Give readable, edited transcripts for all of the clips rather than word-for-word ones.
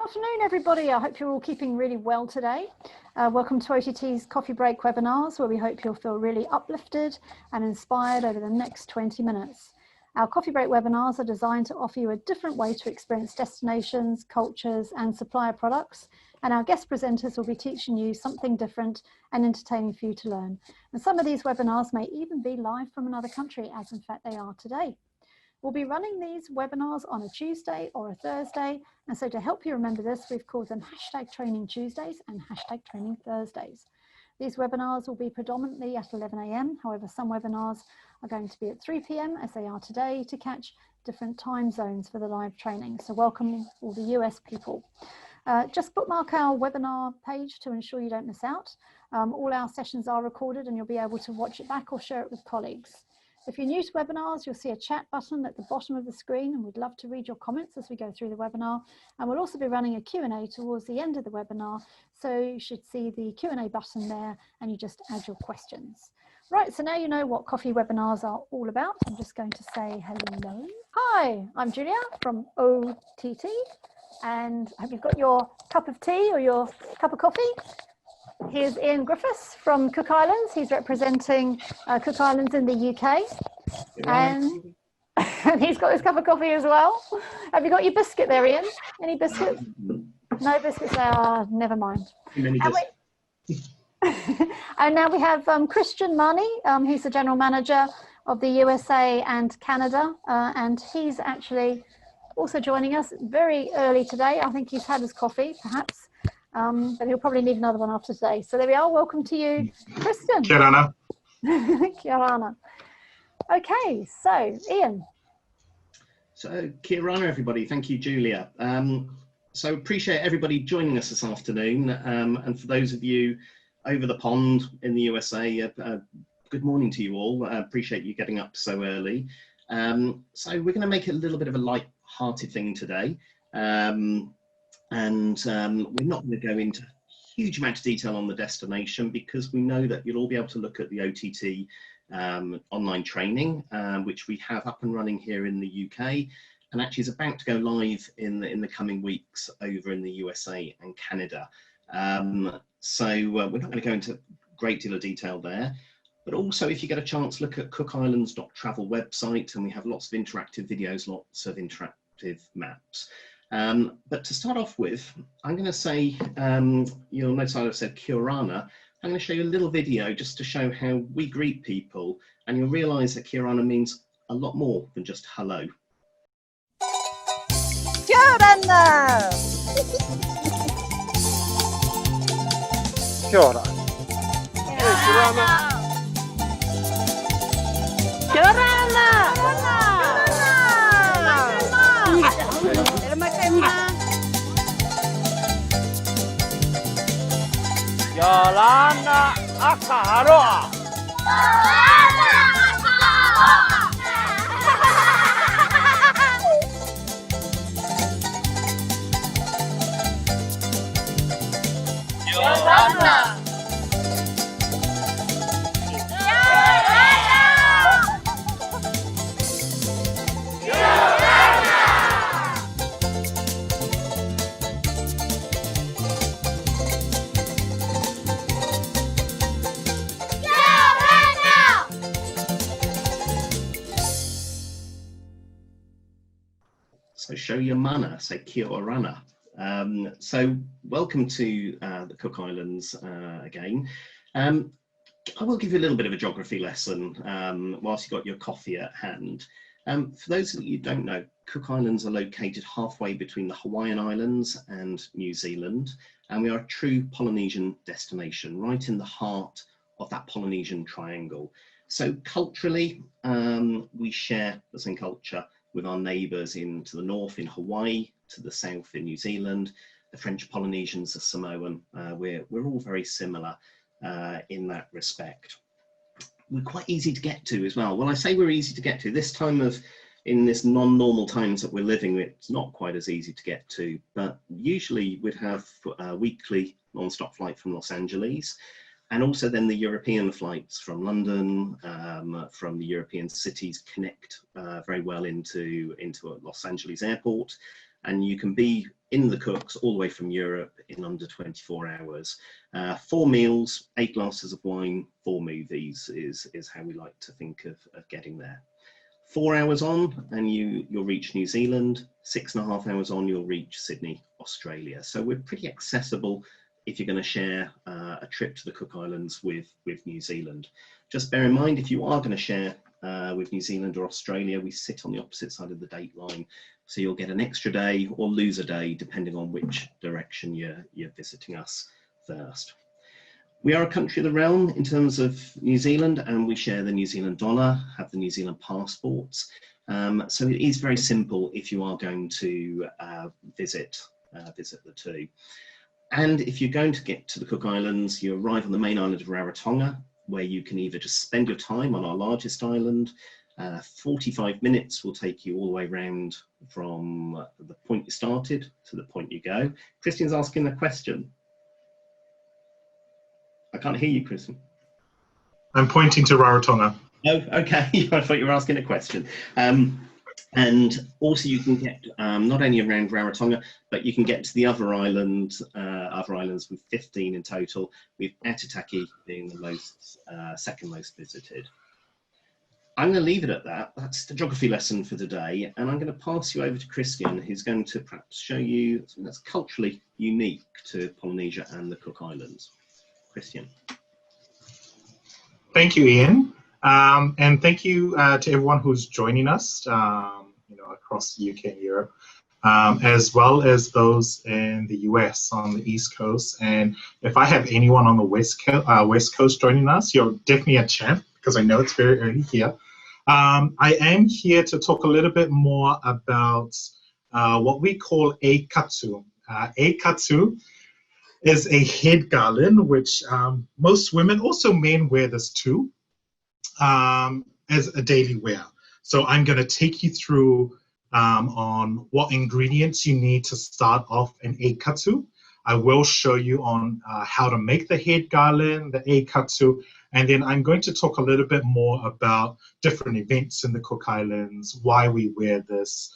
Afternoon, everybody. I hope you're all keeping really well today. Welcome to OTT's Coffee Break Webinars, where we hope you'll feel really uplifted and inspired over the next 20 minutes. Our Coffee Break Webinars are designed to offer you a different way to experience destinations, cultures, and supplier products. And our guest presenters will be teaching you something different and entertaining for you to learn. And some of these webinars may even be live from another country, as in fact they are today. We'll be running these webinars on a Tuesday or a Thursday. And so to help you remember this, we've called them #Training Tuesdays and #Training Thursdays. These webinars will be predominantly at 11 AM. However, some webinars are going to be at 3 PM as they are today to catch different time zones for the live training. So welcome all the US people. Just bookmark our webinar page to ensure you don't miss out. All our sessions are recorded and you'll be able to watch it back or share it with colleagues. If you're new to webinars, you'll see a chat button at the bottom of the screen, and we'd love to read your comments as we go through the webinar. And we'll also be running a Q&A towards the end of the webinar. So you should see the Q&A button there and you just add your questions. Right, so now you know what coffee webinars are all about. I'm just going to say hello. Hi, I'm Julia from OTT, and I hope you've got your cup of tea or your cup of coffee. Here's Ian Griffiths from Cook Islands. He's representing Cook Islands in the UK. And he's got his cup of coffee as well. Have you got your biscuit there, Ian? Any biscuits? No biscuits there. Oh, never mind. And now we have Christian Mani. He's the general manager of the USA and Canada. And he's actually also joining us very early today. I think he's had his coffee, perhaps. But he'll probably need another one after today. So there we are. Welcome to you, Kristen. Kia ora. Kia ora. Okay, so Ian. So kia ora, everybody. Thank you, Julia. So appreciate everybody joining us this afternoon. And for those of you over the pond in the USA, good morning to you all. I appreciate you getting up so early. So we're going to make it a little bit of a light-hearted thing today. And we're not going to go into a huge amount of detail on the destination because we know that you'll all be able to look at the OTT online training, which we have up and running here in the UK, and actually is about to go live in the coming weeks over in the USA and Canada. So we're not going to go into a great deal of detail there. But also, if you get a chance, look at cookislands.travel website, and we have lots of interactive videos, lots of interactive maps. But to start off with, I'm going to say, you'll notice I've said kia ora. I'm going to show you a little video just to show how we greet people, and you'll realise that kia ora means a lot more than just hello. Kia ora! Kia ora! Kia ora! Yolanda Akaroa. Yolanda. So show your mana, say kia ora. So welcome to the Cook Islands again. I will give you a little bit of a geography lesson whilst you've got your coffee at hand. For those of you who don't know, Cook Islands are located halfway between the Hawaiian Islands and New Zealand, and we are a true Polynesian destination, right in the heart of that Polynesian triangle. So culturally, we share the same culture with our neighbours to the north in Hawaii, to the south in New Zealand, the French Polynesians, the Samoan. We're all very similar in that respect. We're quite easy to get to as well. Well, I say we're easy to get to. This time in this non-normal times that we're living, it's not quite as easy to get to, but usually we'd have a weekly non-stop flight from Los Angeles. And also then the European flights from London, from the European cities connect very well into Los Angeles airport. And you can be in the cooks all the way from Europe in under 24 hours. 4 meals, 8 glasses of wine, 4 movies is how we like to think of getting there. 4 hours on and you'll reach New Zealand. 6.5 hours on, you'll reach Sydney, Australia. So we're pretty accessible if you're going to share a trip to the Cook Islands with New Zealand. Just bear in mind, if you are going to share with New Zealand or Australia, we sit on the opposite side of the date line. So you'll get an extra day or lose a day, depending on which direction you're visiting us first. We are a country of the realm in terms of New Zealand, and we share the New Zealand dollar, have the New Zealand passports. So it is very simple if you are going to visit the two. And if you're going to get to the Cook Islands, you arrive on the main island of Rarotonga, where you can either just spend your time on our largest island. 45 minutes will take you all the way around from the point you started to the point you go. Christian's asking a question. I can't hear you, Christian. I'm pointing to Rarotonga. Oh, okay. I thought you were asking a question. And also you can get not only around Rarotonga, but you can get to the other islands with 15 in total, with Aitutaki being the most, second most visited. I'm going to leave it at that. That's the geography lesson for today. And I'm going to pass you over to Christian, who's going to perhaps show you something that's culturally unique to Polynesia and the Cook Islands. Christian. Thank you, Ian. And thank you to everyone who's joining us, across the UK and Europe, as well as those in the US on the East Coast. And if I have anyone on the West Coast joining us, you're definitely a champ, because I know it's very early here. I am here to talk a little bit more about what we call Ei Katu. Ei Katu is a head garland, which most women, also men, wear this too, as a daily wear. So I'm going to take you through on what ingredients you need to start off an Ei Katu. I will show you on how to make the head garland, the Ei Katu, and then I'm going to talk a little bit more about different events in the Cook Islands, why we wear this,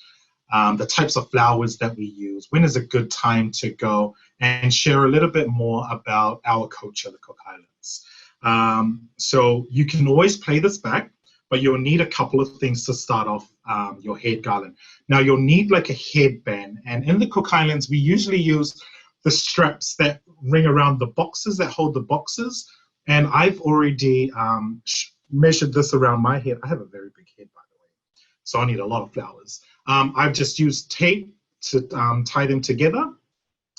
the types of flowers that we use, when is a good time to go, and share a little bit more about our culture, the Cook Islands. So you can always play this back, but you'll need a couple of things to start off your head garland. Now you'll need like a headband, and in the Cook Islands we usually use the straps that ring around the boxes, that hold the boxes, and I've already measured this around my head. I have a very big head, by the way, so I need a lot of flowers. I've just used tape to tie them together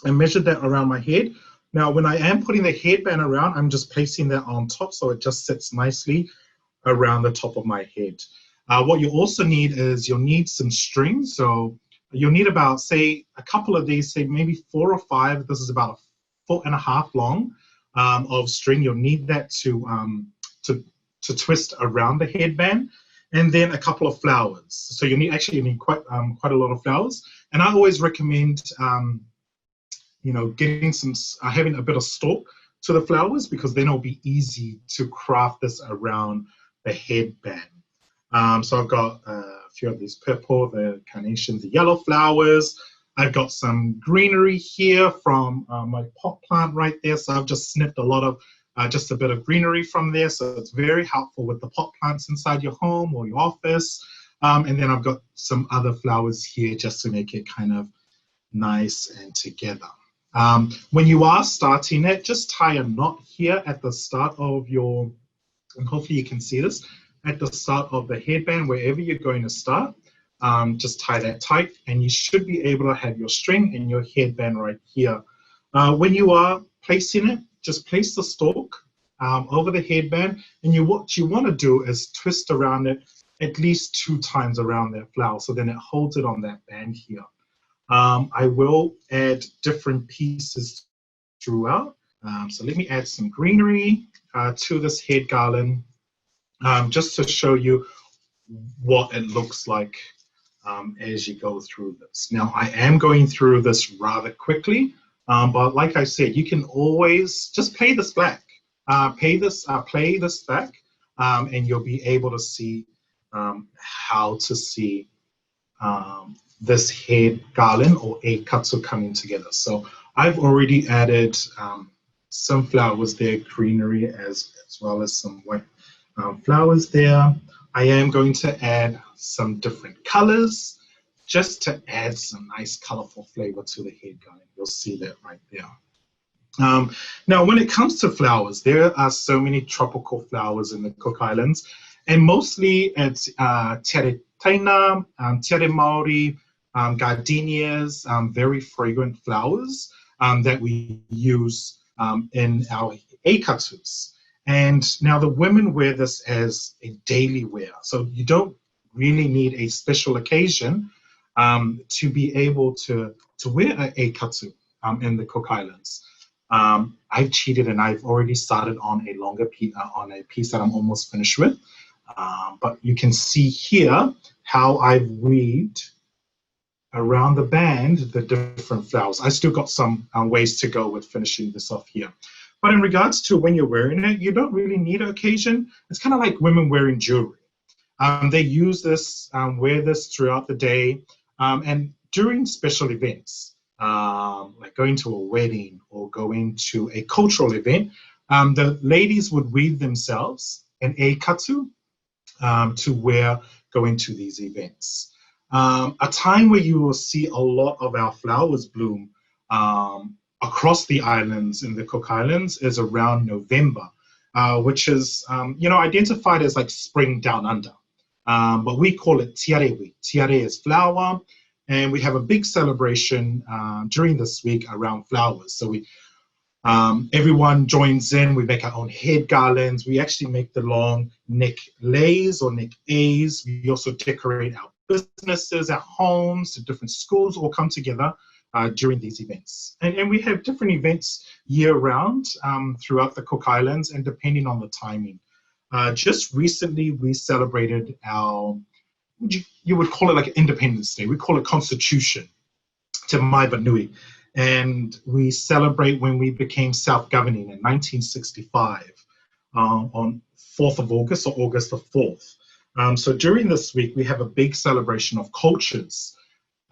and measured that around my head. Now when I am putting the headband around, I'm just placing that on top so it just sits nicely around the top of my head. What you also need is you'll need some string. So you'll need about, say, a couple of these, say maybe 4 or 5. This is about 1.5 feet long of string. You'll need that to twist around the headband, and then a couple of flowers. So you need quite a lot of flowers. And I always recommend getting some, having a bit of stalk to the flowers, because then it'll be easy to craft this around the headband. So I've got a few of these purple, the carnations, the yellow flowers. I've got some greenery here from my pot plant right there. So I've just snipped a lot of, just a bit of greenery from there. So it's very helpful with the pot plants inside your home or your office. And then I've got some other flowers here just to make it kind of nice and together. When you are starting it, just tie a knot here at the start of your, and hopefully you can see this, at the start of the headband, wherever you're going to start. Just tie that tight, and you should be able to have your string and your headband right here. When you are placing it, just place the stalk over the headband, and what you want to do is twist around it at least 2 times around that flower, so then it holds it on that band here. I will add different pieces throughout. So let me add some greenery to this head garland, just to show you what it looks like as you go through this. Now I am going through this rather quickly, but like I said, you can always just play this back, play this back, and you'll be able to see how to see this head garland or Ei Katu coming together. So I've already added some flowers there, greenery as well as some white flowers there. I am going to add some different colors just to add some nice colorful flavor to the head garland. You'll see that right there. Now, when it comes to flowers, there are so many tropical flowers in the Cook Islands, and mostly it's Tere Taina, Tere Maori, gardenias, very fragrant flowers that we use in our Ei Katus. And now the women wear this as a daily wear, so you don't really need a special occasion to be able to wear an Ei Katu in the Cook Islands. I've cheated and I've already started on a longer piece, on a piece that I'm almost finished with. But you can see here how I've weaved around the band the different flowers. I still got some ways to go with finishing this off here. But in regards to when you're wearing it, you don't really need an occasion. It's kind of like women wearing jewelry. They use this, wear this throughout the day, and during special events, like going to a wedding or going to a cultural event, the ladies would weave themselves an Ei Katu to wear going to these events. A time where you will see a lot of our flowers bloom across the islands in the Cook Islands is around November, which is identified as like spring down under. But we call it Tiare week. Tiare is flower, and we have a big celebration during this week around flowers. So we everyone joins in. We make our own head garlands. We actually make the long neck lays or neck A's. We also decorate our businesses, our homes, the different schools all come together during these events. And we have different events year-round throughout the Cook Islands, and depending on the timing. Just recently, we celebrated our, you would call it like Independence Day. We call it Constitution, Te Maiva Nui. And we celebrate when we became self-governing in 1965 on 4th of August or August the 4th. So during this week, we have a big celebration of cultures.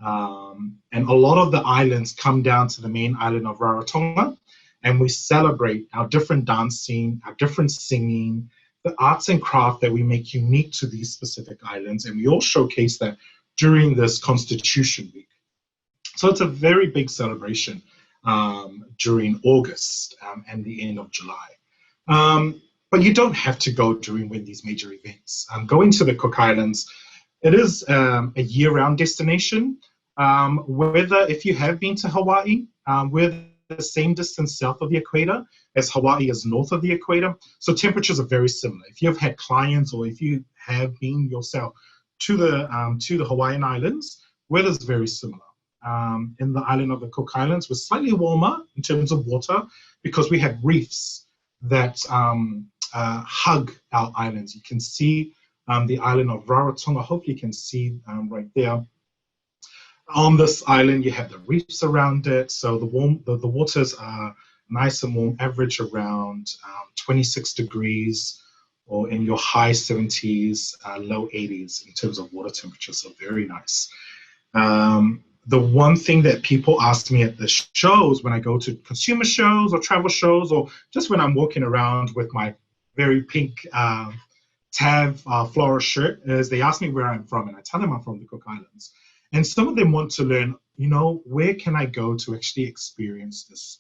And a lot of the islands come down to the main island of Rarotonga, and we celebrate our different dancing, our different singing, the arts and craft that we make unique to these specific islands, and we all showcase that during this Constitution Week. So it's a very big celebration during August and the end of July. But you don't have to go during when these major events. Going to the Cook Islands, it is a year-round destination. Whether if you have been to Hawaii, we're the same distance south of the equator as Hawaii is north of the equator. So temperatures are very similar. If you've had clients or if you have been yourself to the Hawaiian Islands, weather's very similar. In the island of the Cook Islands, we're slightly warmer in terms of water because we have reefs that hug our islands. You can see the island of Rarotonga. Hopefully you can see right there. On this island, you have the reefs around it, so the waters are nice and warm, average around 26 degrees, or in your high 70s, low 80s in terms of water temperature, so very nice. The one thing that people ask me at the shows, when I go to consumer shows or travel shows, or just when I'm walking around with my very pink tab floral shirt, is they ask me where I'm from, and I tell them I'm from the Cook Islands. And some of them want to learn, where can I go to actually experience this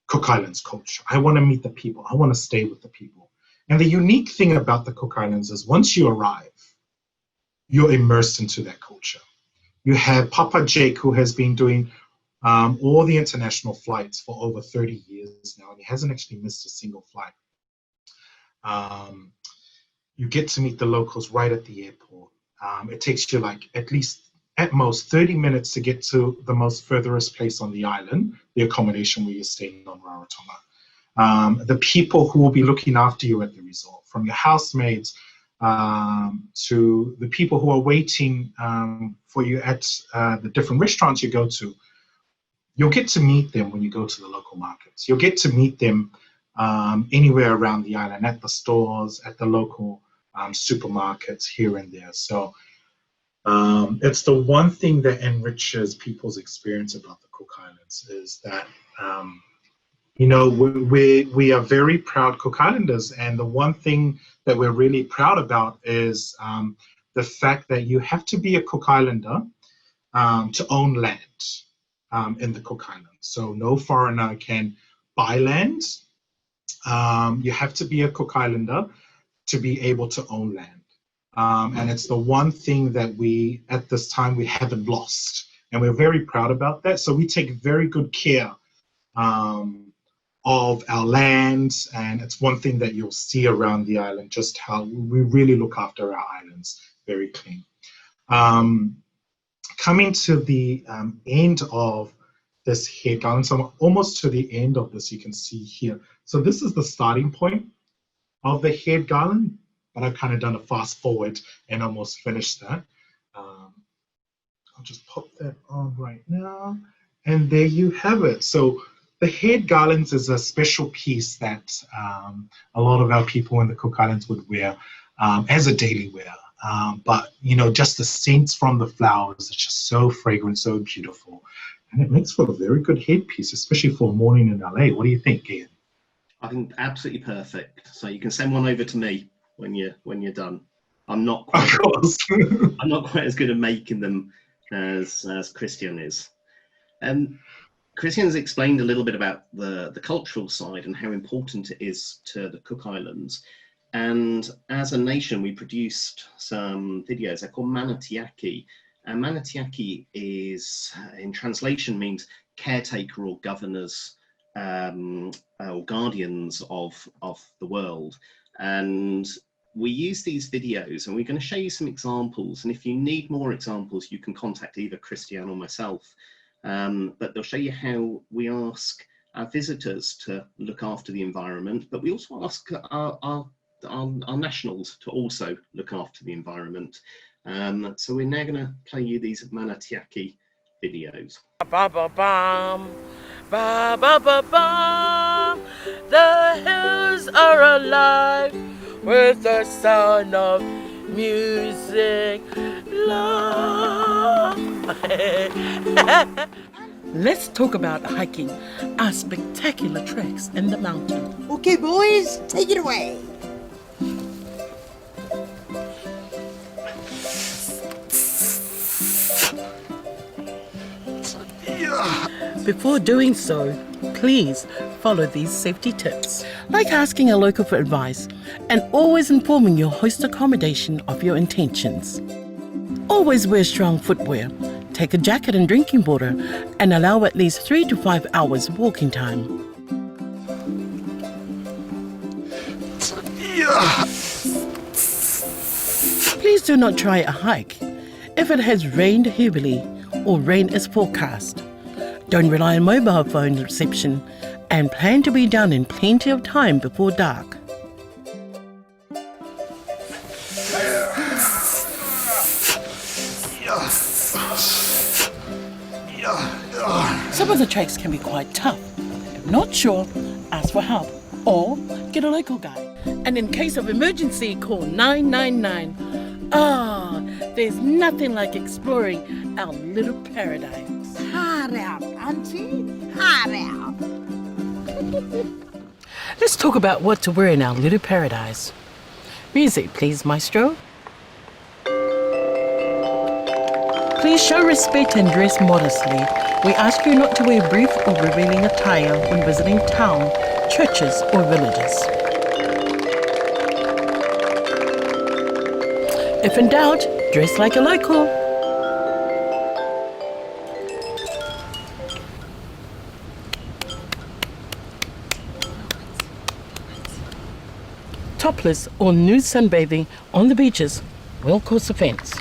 Cook Islands culture? I want to meet the people. I want to stay with the people. And the unique thing about the Cook Islands is once you arrive, you're immersed into that culture. You have Papa Jake, who has been doing all the international flights for over 30 years now, and he hasn't actually missed a single flight. You get to meet the locals right at the airport. It takes you at most 30 minutes to get to the most furthest place on the island, the accommodation where you're staying on Rarotonga. The people who will be looking after you at the resort, from your housemates to the people who are waiting for you at the different restaurants you go to, you'll get to meet them when you go to the local markets. You'll get to meet them anywhere around the island, at the stores, at the local supermarkets here and there. So It's the one thing that enriches people's experience about the Cook Islands is that, we are very proud Cook Islanders, and the one thing that we're really proud about is the fact that you have to be a Cook Islander to own land in the Cook Islands. So no foreigner can buy land. You have to be a Cook Islander to be able to own land. And it's the one thing that we, at this time, we haven't lost. And we're very proud about that. So we take very good care of our land. And it's one thing that you'll see around the island, just how we really look after our islands, very clean. Coming to the end of this head garland, so I'm almost to the end of this, you can see here. So this is the starting point of the head garland, but I've kind of done a fast forward and almost finished that. I'll just pop that on right now. And there you have it. So the head garlands is a special piece that a lot of our people in the Cook Islands would wear as a daily wear. But, just the scents from the flowers, it's just so fragrant, so beautiful. And it makes for a very good headpiece, especially for a morning in LA. What do you think, Ian? I think absolutely perfect. So you can send one over to me when you're done. I'm not quite I'm not quite as good at making them as Christian is. Christian's explained a little bit about the cultural side and how important it is to the Cook Islands. And as a nation, we produced some videos. They're called Manatiaki. And Manatiaki is, in translation, means caretaker or governors or guardians of the world. And we use these videos, and we're going to show you some examples. And if you need more examples, you can contact either Christian or myself. But they'll show you how we ask our visitors to look after the environment, but we also ask our nationals to also look after the environment. So we're now going to play you these Manatiaki videos. Ba ba bum, ba ba ba bum. The hills are alive with the sound of music. Love. Let's talk about hiking our spectacular treks in the mountain. Okay, boys, take it away. Before doing so, please follow these safety tips, like asking a local for advice and always informing your host accommodation of your intentions. Always wear strong footwear, take a jacket and drinking water, and allow at least 3 to 5 hours walking time. Please do not try a hike if it has rained heavily or rain is forecast. Don't rely on mobile phone reception and plan to be done in plenty of time before dark. Some of the treks can be quite tough. If not sure, ask for help or get a local guide. And in case of emergency, call 999. There's nothing like exploring our little paradise. Hard out, Auntie. Hard out. Let's talk about what to wear in our little paradise. Music, please, maestro. Please show respect and dress modestly. We ask you not to wear brief or revealing attire when visiting town, churches, or villages. If in doubt, dress like a local. Topless or nude sunbathing on the beaches will cause offence.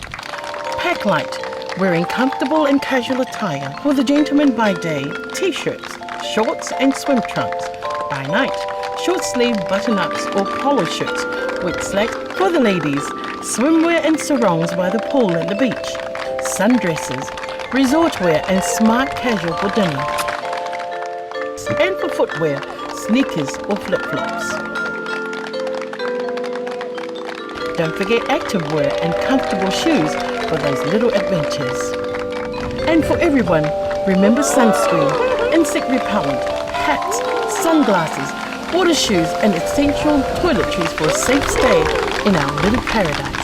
Pack light, wearing comfortable and casual attire. For the gentlemen by day, t-shirts, shorts and swim trunks. By night, short sleeve button-ups or polo shirts with slack. For the ladies, swimwear and sarongs by the pool and the beach. Sundresses, resort wear and smart casual for dinner. And for footwear, sneakers or flip-flops. Don't forget activewear and comfortable shoes for those little adventures. And for everyone, remember sunscreen, insect repellent, hats, sunglasses, water shoes and essential toiletries for a safe stay in our little paradise.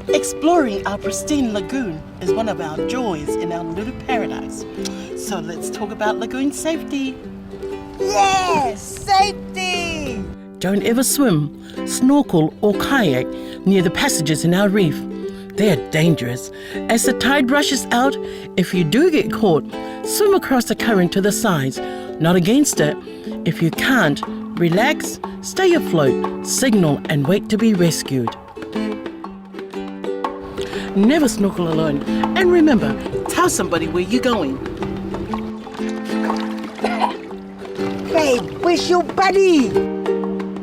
Exploring our pristine lagoon is one of our joys in our little paradise. So let's talk about lagoon safety. Yes, safety! Don't ever swim, snorkel or kayak near the passages in our reef. They are dangerous. As the tide rushes out, if you do get caught, swim across the current to the sides, not against it. If you can't, relax, stay afloat, signal and wait to be rescued. Never snorkel alone. And remember, tell somebody where you're going. Hey, where's your buddy?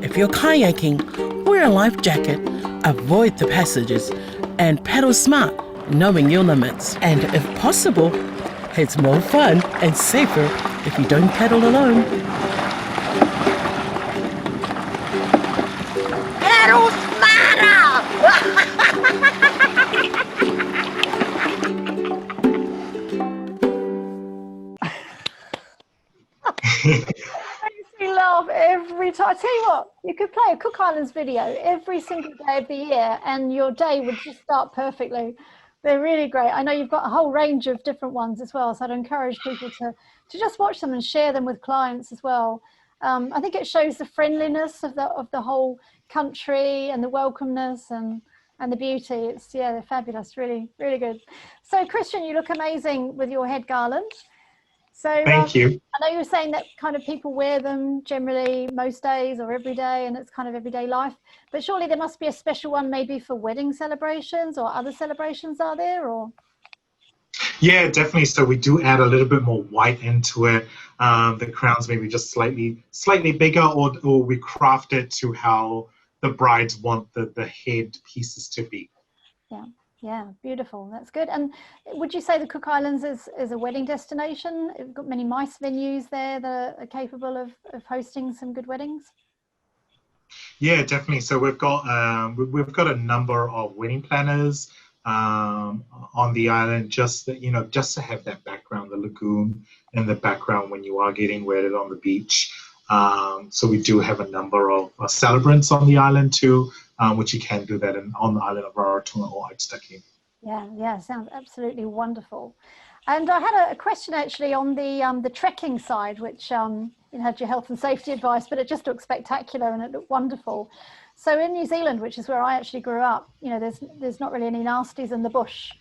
If you're kayaking, wear a life jacket, avoid the passages, and paddle smart, knowing your limits. And if possible, it's more fun and safer if you don't paddle alone. Paddle smarter! Makes me laugh every time. I tell you what, you could play a Cook Islands video every single day of the year and your day would just start perfectly. They're really great. I know you've got a whole range of different ones as well, so I'd encourage people to just watch them and share them with clients as well. I think it shows the friendliness of the whole country and the welcomeness and the beauty. It's, yeah, they're fabulous, really, really good. So Christian, you look amazing with your head garland. So Thank you. I know you were saying that kind of people wear them generally most days or every day, and it's kind of everyday life. But surely there must be a special one maybe for wedding celebrations or other celebrations, are there? Or Yeah, definitely. So we do add a little bit more white into it. The crowns maybe just slightly bigger, or we craft it to how the brides want the head pieces to be. yeah. Yeah, beautiful. That's good. And would you say the Cook Islands is a wedding destination? You've got many nice venues there that are capable of hosting some good weddings? Yeah, definitely. So we've got a number of wedding planners on the island, just to have that background, the lagoon in the background when you are getting wedded on the beach. So we do have a number of celebrants on the island too, which you can do that on the island of Rarotonga or Aitutaki. Yeah, sounds absolutely wonderful. And I had a question actually on the trekking side, which it had your health and safety advice, but it just looked spectacular and it looked wonderful. So in New Zealand, which is where I actually grew up, there's not really any nasties in the bush.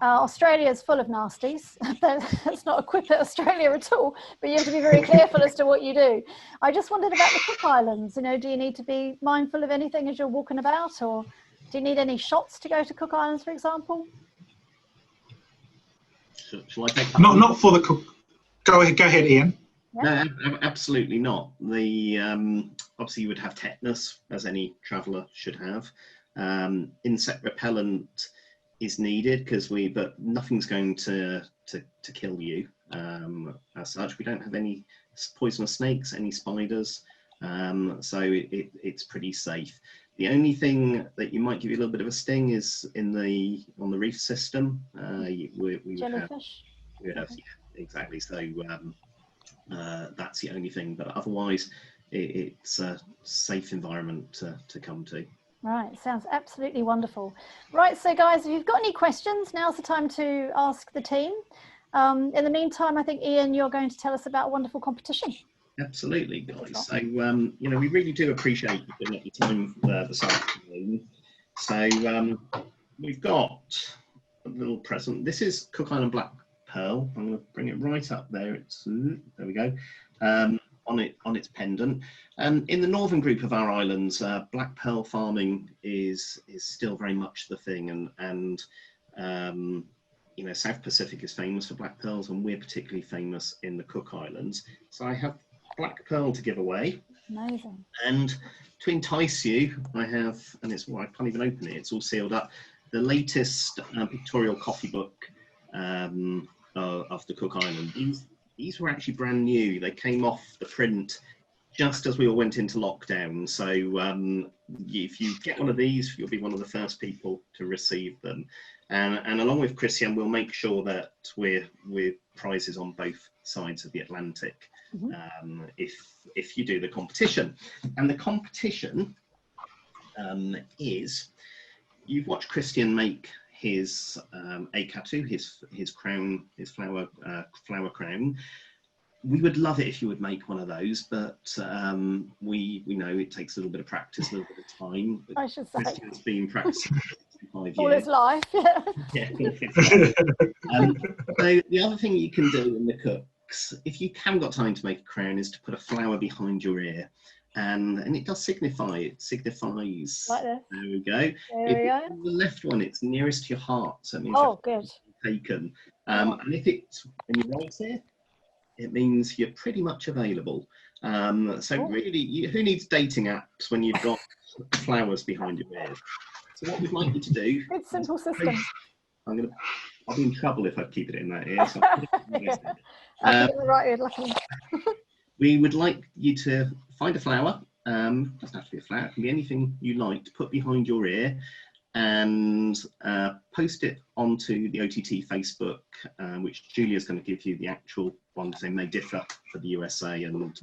Australia is full of nasties. That's not a quip at Australia at all, but you have to be very careful as to what you do. I just wondered about the Cook Islands. Do you need to be mindful of anything as you're walking about, or do you need any shots to go to Cook Islands, for example? Shall I take that? Not for the Cook. Go ahead, Ian. No, absolutely not. Obviously you would have tetanus, as any traveller should have. Insect repellent is needed but nothing's going to kill you as such. We don't have any poisonous snakes, any spiders, so it's pretty safe. The only thing that you might give you a little bit of a sting is on the reef system. We Jellyfish. would have, yeah, exactly. So that's the only thing, but otherwise it's a safe environment to come to. Right, sounds absolutely wonderful. Right, so guys, if you've got any questions, now's the time to ask the team. In the meantime, I think, Ian, you're going to tell us about a wonderful competition. Absolutely, guys. So, we really do appreciate you giving up your time this afternoon. So, we've got a little present. This is Cook Island Black Pearl. I'm going to bring it right up there. There we go. On its pendant. In the northern group of our islands, black pearl farming is still very much the thing, and South Pacific is famous for black pearls, and we're particularly famous in the Cook Islands. So I have black pearl to give away. Amazing. And to entice you, I have, and I can't even open it. It's all sealed up. The latest pictorial coffee book of the Cook Island. These were actually brand new. They came off the print just as we all went into lockdown. So if you get one of these, you'll be one of the first people to receive them. And along with Christian, we'll make sure that we're prizes on both sides of the Atlantic if you do the competition. And the competition is, you've watched Christian make his Ei Katu, his crown, his flower crown. We would love it if you would make one of those, but we know it takes a little bit of practice, a little bit of time. But I should say. Christian's been practicing for 5 years. All his life. Yeah. So the other thing you can do in the cooks, if you haven't got time to make a crown, is to put a flower behind your ear. And it does signify, it signifies. Like this. There we go. There we go. The left one, it's nearest to your heart, so it means Good. taken. And if it's in your right ear, it means you're pretty much available. So really, who needs dating apps when you've got flowers behind your ears? So what we'd like you to do. Good simple system. I'll be in trouble if I keep it in that ear. So right ear, luckily. we would like you to find a flower. Doesn't have to be a flower. It can be anything you like to put behind your ear, and post it onto the OTT Facebook, which Julia's going to give you the actual ones. They may differ for the USA and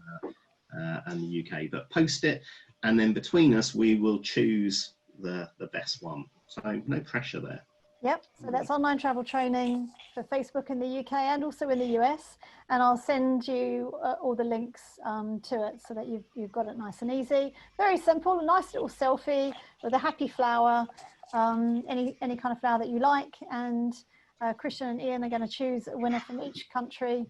the UK, but post it, and then between us we will choose the best one. So no pressure there. Yep, so that's online travel training for Facebook in the UK and also in the US, and I'll send you all the links to it so that you've got it nice and easy. Very simple, a nice little selfie with a happy flower, any kind of flower that you like, and Christian and Ian are going to choose a winner from each country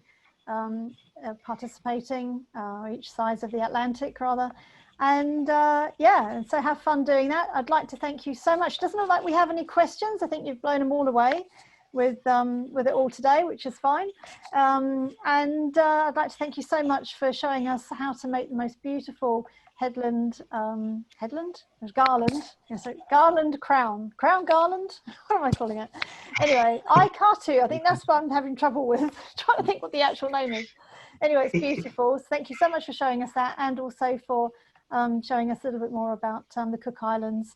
participating, each sides of the Atlantic rather. And and so have fun doing that. I'd like to thank you so much. Doesn't look like we have any questions. I think you've blown them all away with it all today, which is fine. I'd like to thank you so much for showing us how to make the most beautiful garland. Yes, so garland crown garland. What am I calling it? Anyway, Ei Katu. I think that's what I'm having trouble with. Trying to think what the actual name is. Anyway, it's beautiful. So thank you so much for showing us that, and also for showing us a little bit more about the Cook Islands,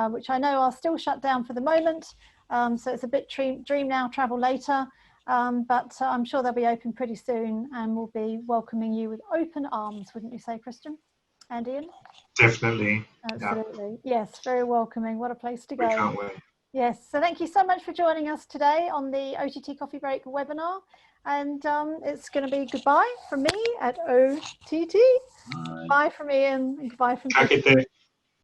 which I know are still shut down for the moment. So it's a bit dream now, travel later. But I'm sure they'll be open pretty soon, and we'll be welcoming you with open arms, wouldn't you say, Christian and Ian? Definitely. Absolutely. Yeah. Yes, very welcoming. What a place to go. We can't wait. Yes, so thank you so much for joining us today on the OTT Coffee Break webinar. And it's going to be goodbye from me at OTT. Bye from Ian, and goodbye from Christian.